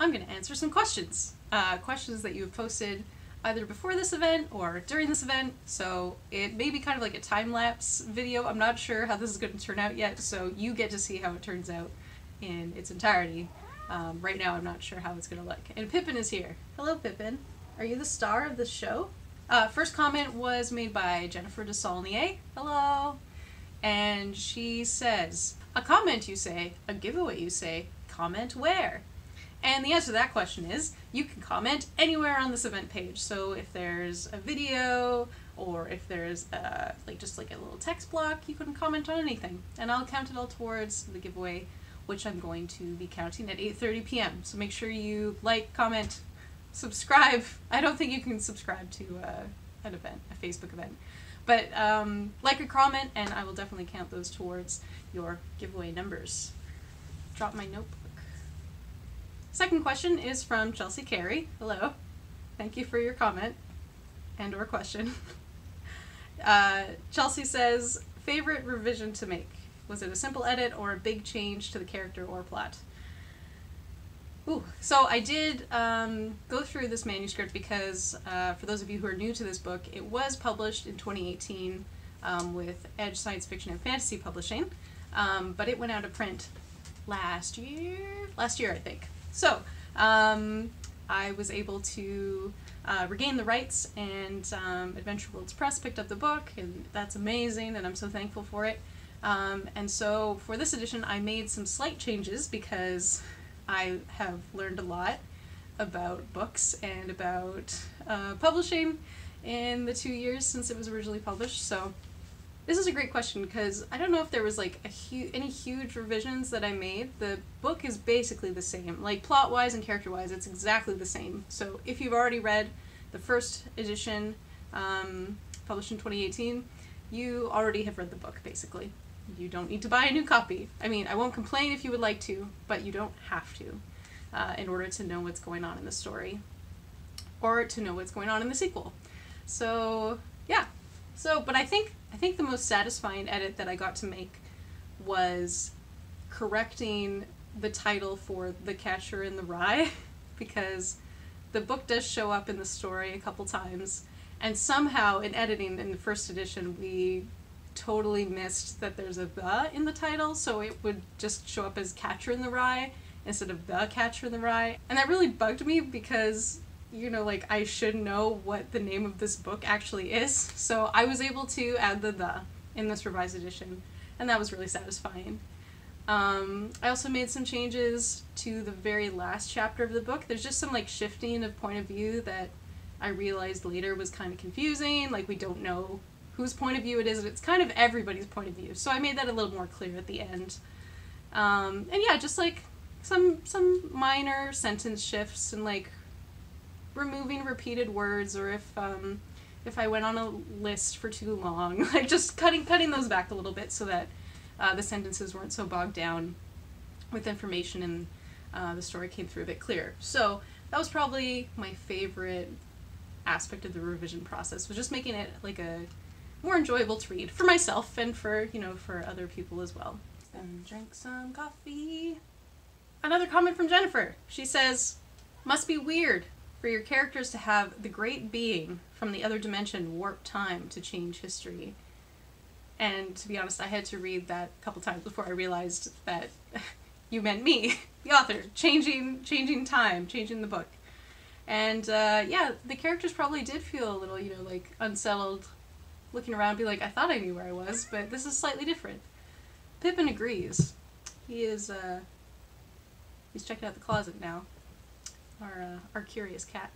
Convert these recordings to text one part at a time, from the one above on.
I'm going to answer some questions. Questions that you have posted either before this event or during this event, so it may be kind of like a time-lapse video. I'm not sure how this is going to turn out yet, so you get to see how it turns out in its entirety. Right now I'm not sure how it's going to look. And Pippin is here. Hello, Pippin. Are you the star of this show? First comment was made by Jennifer de Saulnier. Hello. And she says, a comment you say, a giveaway you say, comment where? And the answer to that question is, you can comment anywhere on this event page. So if there's a video, or if there's just like a little text block, you can comment on anything. And I'll count it all towards the giveaway, which I'm going to be counting at 8:30 p.m. So make sure you like, comment, subscribe. I don't think you can subscribe to an event, a Facebook event. But like or comment, and I will definitely count those towards your giveaway numbers. Drop my notebook. Second question is from Chelsea Carey. Hello. Thank you for your comment and or question. Chelsea says, favorite revision to make? Was it a simple edit or a big change to the character or plot? Ooh, so I did go through this manuscript because, for those of you who are new to this book, it was published in 2018 with Edge Science Fiction and Fantasy Publishing, but it went out of print last year I think. So I was able to regain the rights, and Adventure Worlds Press picked up the book, and that's amazing, and I'm so thankful for it. And so for this edition I made some slight changes because I have learned a lot about books and about publishing in the 2 years since it was originally published. So this is a great question because I don't know if there was like any huge revisions that I made. The book is basically the same, like plot-wise and character-wise, it's exactly the same. So if you've already read the first edition, published in 2018, you already have read the book, basically. You don't need to buy a new copy. I mean, I won't complain if you would like to, but you don't have to in order to know what's going on in the story or to know what's going on in the sequel. So yeah. So, but I think the most satisfying edit that I got to make was correcting the title for The Catcher in the Rye, because the book does show up in the story a couple times, and somehow in editing in the first edition we totally missed that there's a "the" in the title, so it would just show up as Catcher in the Rye instead of The Catcher in the Rye. And that really bugged me because, you know, like, I should know what the name of this book actually is. So I was able to add the in this revised edition, and that was really satisfying. I also made some changes to the very last chapter of the book. There's just some like shifting of point of view that I realized later was kind of confusing. Like, we don't know whose point of view it is. It's kind of everybody's point of view. So I made that a little more clear at the end. And yeah, just like some minor sentence shifts and like removing repeated words, or if I went on a list for too long, like just cutting those back a little bit so that the sentences weren't so bogged down with information and the story came through a bit clearer. So that was probably my favorite aspect of the revision process, was just making it like a more enjoyable to read for myself and for, you know, for other people as well. And drink some coffee. Another comment from Jennifer. She says, must be weird for your characters to have the great being from the other dimension warp time to change history. And to be honest, I had to read that a couple times before I realized that you meant me, the author, changing time, changing the book. And yeah, the characters probably did feel a little, you know, like unsettled, looking around, be like, I thought I knew where I was, but this is slightly different. Pippin agrees. He is, he's checking out the closet now. Our curious cat.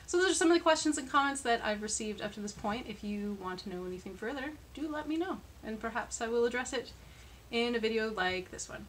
So those are some of the questions and comments that I've received up to this point. If you want to know anything further, do let me know, and perhaps I will address it in a video like this one.